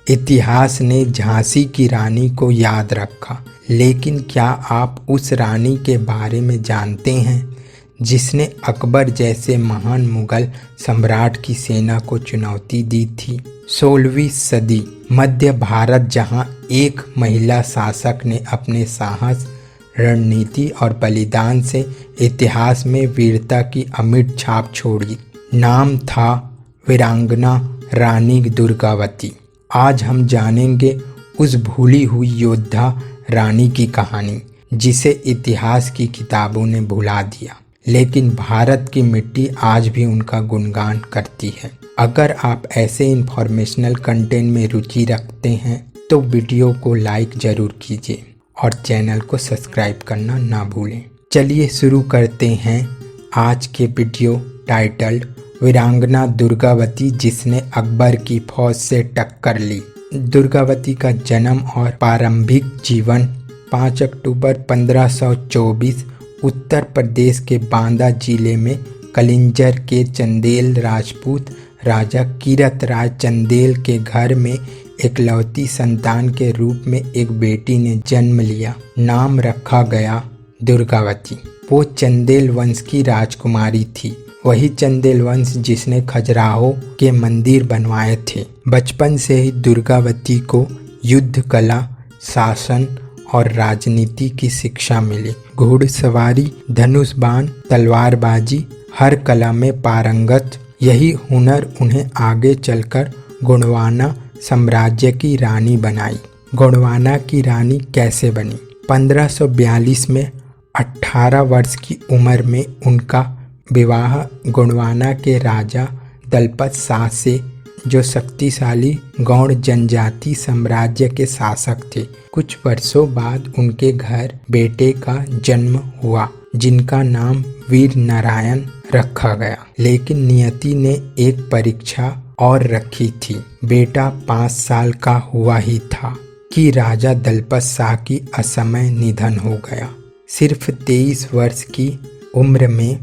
इतिहास ने झांसी की रानी को याद रखा, लेकिन क्या आप उस रानी के बारे में जानते हैं जिसने अकबर जैसे महान मुगल सम्राट की सेना को चुनौती दी थी? 16वीं सदी मध्य भारत, जहां एक महिला शासक ने अपने साहस, रणनीति और बलिदान से इतिहास में वीरता की अमिट छाप छोड़ी। नाम था वीरांगना रानी दुर्गावती। आज हम जानेंगे उस भूली हुई योद्धा रानी की कहानी जिसे इतिहास की किताबों ने भुला दिया, लेकिन भारत की मिट्टी आज भी उनका गुणगान करती है। अगर आप ऐसे इंफॉर्मेशनल कंटेंट में रुचि रखते हैं तो वीडियो को लाइक जरूर कीजिए और चैनल को सब्सक्राइब करना ना भूलें। चलिए शुरू करते हैं आज के वीडियो टाइटल्ड वीरांगना दुर्गावती जिसने अकबर की फौज से टक्कर ली। दुर्गावती का जन्म और प्रारंभिक जीवन 5 अक्टूबर 1524 उत्तर प्रदेश के बांदा जिले में कलिंजर के चंदेल राजपूत राजा कीरतराज चंदेल के घर में इकलौती संतान के रूप में एक बेटी ने जन्म लिया। नाम रखा गया दुर्गावती। वो चंदेल वंश की राजकुमारी थी, वही चंदेल वंश जिसने खजुराहो के मंदिर बनवाए थे। बचपन से ही दुर्गावती को युद्ध कला, शासन और राजनीति की शिक्षा मिली। घुड़सवारी, धनुष बाण, तलवारबाजी, हर कला में पारंगत। यही हुनर उन्हें आगे चलकर गोंडवाना साम्राज्य की रानी बनाई। गोंडवाना की रानी कैसे बनी? 1542 में 18 वर्ष की उम्र में उनका विवाह गोंडवाना के राजा दलपत शाह से, जो शक्तिशाली गौड़ जनजाति साम्राज्य के शासक थे। कुछ वर्षों बाद उनके घर बेटे का जन्म हुआ जिनका नाम वीर नारायण रखा गया। लेकिन नियति ने एक परीक्षा और रखी थी। बेटा 5 साल का हुआ ही था कि राजा दलपत शाह की असमय निधन हो गया। सिर्फ 23 वर्ष की उम्र में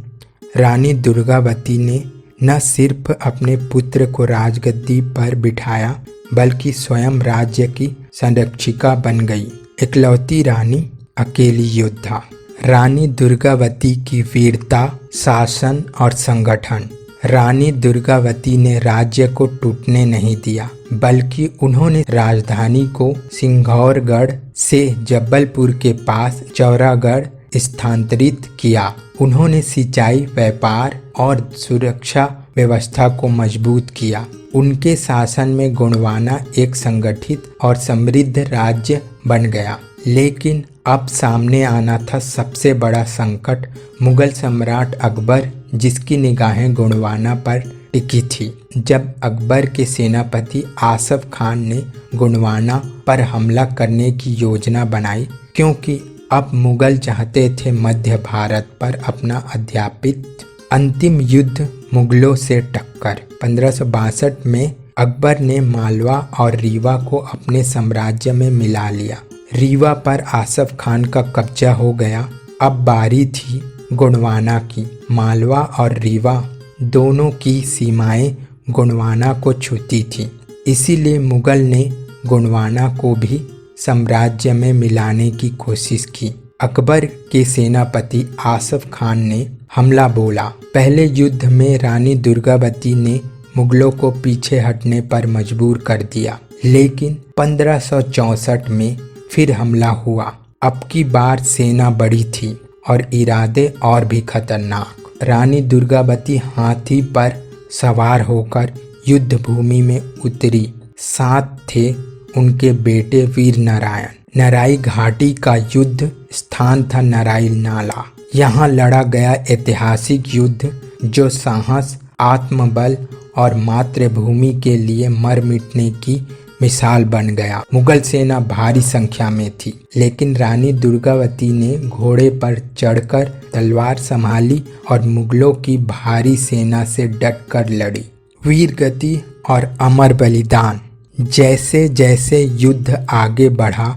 रानी दुर्गावती ने न सिर्फ अपने पुत्र को राजगद्दी पर बिठाया बल्कि स्वयं राज्य की संरक्षिका बन गई। इकलौती रानी, अकेली योद्धा। रानी दुर्गावती की वीरता, शासन और संगठन। रानी दुर्गावती ने राज्य को टूटने नहीं दिया, बल्कि उन्होंने राजधानी को सिंघौरगढ़ से जबलपुर के पास चौरागढ़ स्थानांतरित किया। उन्होंने सिंचाई, व्यापार और सुरक्षा व्यवस्था को मजबूत किया। उनके शासन में गोंडवाना एक संगठित और समृद्ध राज्य बन गया। लेकिन अब सामने आना था सबसे बड़ा संकट, मुगल सम्राट अकबर, जिसकी निगाहें गोंडवाना पर टिकी थी। जब अकबर के सेनापति आसफ खान ने गोंडवाना पर हमला करने की योजना बनाई, क्योंकि अब मुगल चाहते थे मध्य भारत पर अपना अध्यापित अंतिम युद्ध मुगलों से टक्कर। 1562 में अकबर ने मालवा और रीवा को अपने साम्राज्य में मिला लिया। रीवा पर आसफ खान का कब्जा हो गया। अब बारी थी गोंडवाना की। मालवा और रीवा दोनों की सीमाएं गोंडवाना को छूती थी, इसीलिए मुगल ने गोंडवाना को भी साम्राज्य में मिलाने की कोशिश की। अकबर के सेनापति आसफ खान ने हमला बोला। पहले युद्ध में रानी दुर्गावती ने मुगलों को पीछे हटने पर मजबूर कर दिया, लेकिन 1564 में फिर हमला हुआ। अब की बार सेना बड़ी थी और इरादे और भी खतरनाक। रानी दुर्गावती हाथी पर सवार होकर युद्ध भूमि में उतरी। साथ थे उनके बेटे वीर नारायण। नराई घाटी का युद्ध स्थान था नराई नाला। यहाँ लड़ा गया ऐतिहासिक युद्ध जो साहस, आत्मबल और मातृभूमि के लिए मर मिटने की मिसाल बन गया। मुगल सेना भारी संख्या में थी, लेकिन रानी दुर्गावती ने घोड़े पर चढ़कर तलवार संभाली और मुगलों की भारी सेना से डटकर लड़ी। वीर गति और अमर बलिदान। जैसे जैसे युद्ध आगे बढ़ा,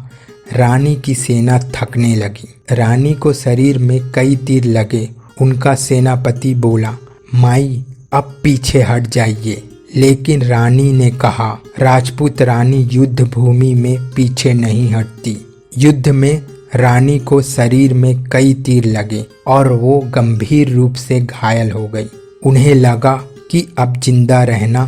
रानी की सेना थकने लगी। रानी को शरीर में कई तीर लगे। उनका सेनापति बोला, माई अब पीछे हट जाइए, लेकिन रानी ने कहा, राजपूत रानी युद्ध भूमि में पीछे नहीं हटती। युद्ध में रानी को शरीर में कई तीर लगे और वो गंभीर रूप से घायल हो गई। उन्हें लगा कि अब जिंदा रहना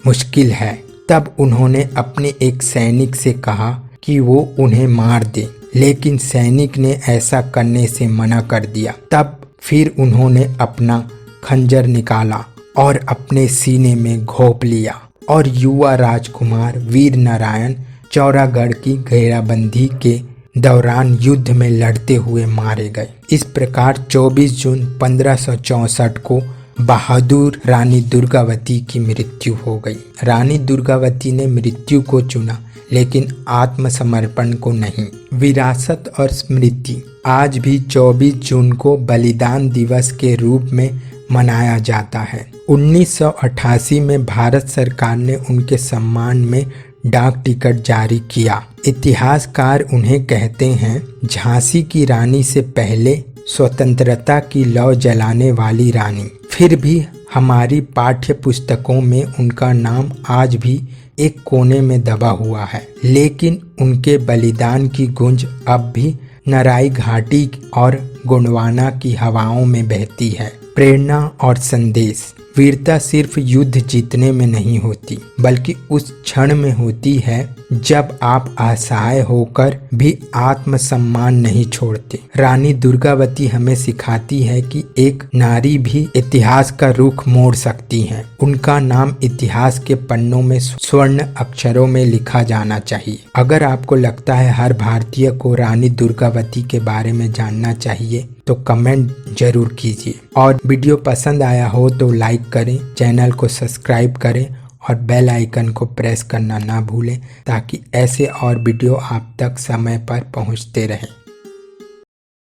मुश्किल है। तब उन्होंने अपने एक सैनिक से कहा कि वो उन्हें मार दे, लेकिन सैनिक ने ऐसा करने से मना कर दिया। तब फिर उन्होंने अपना खंजर निकाला और अपने सीने में घोंप लिया और युवा राजकुमार वीर नारायण चौरागढ़ की घेराबंदी के दौरान युद्ध में लड़ते हुए मारे गए। इस प्रकार 24 जून 1564 को बहादुर रानी दुर्गावती की मृत्यु हो गई। रानी दुर्गावती ने मृत्यु को चुना, लेकिन आत्मसमर्पण को नहीं। विरासत और स्मृति। आज भी 24 जून को बलिदान दिवस के रूप में मनाया जाता है। 1988 में भारत सरकार ने उनके सम्मान में डाक टिकट जारी किया। इतिहासकार उन्हें कहते हैं झांसी की रानी से पहले स्वतंत्रता की लौ जलाने वाली रानी। फिर भी हमारी पाठ्य पुस्तकों में उनका नाम आज भी एक कोने में दबा हुआ है, लेकिन उनके बलिदान की गूंज अब भी नराई घाटी और गोंडवाना की हवाओं में बहती है। प्रेरणा और संदेश। वीरता सिर्फ युद्ध जीतने में नहीं होती, बल्कि उस क्षण में होती है जब आप असहाय होकर भी आत्मसम्मान नहीं छोड़ते। रानी दुर्गावती हमें सिखाती है कि एक नारी भी इतिहास का रुख मोड़ सकती है। उनका नाम इतिहास के पन्नों में स्वर्ण अक्षरों में लिखा जाना चाहिए। अगर आपको लगता है हर भारतीय को रानी दुर्गावती के बारे में जानना चाहिए तो कमेंट जरूर कीजिए, और वीडियो पसंद आया हो तो लाइक करें, चैनल को सब्सक्राइब करें और बेल आइकन को प्रेस करना ना भूलें, ताकि ऐसे और वीडियो आप तक समय पर पहुंचते रहें।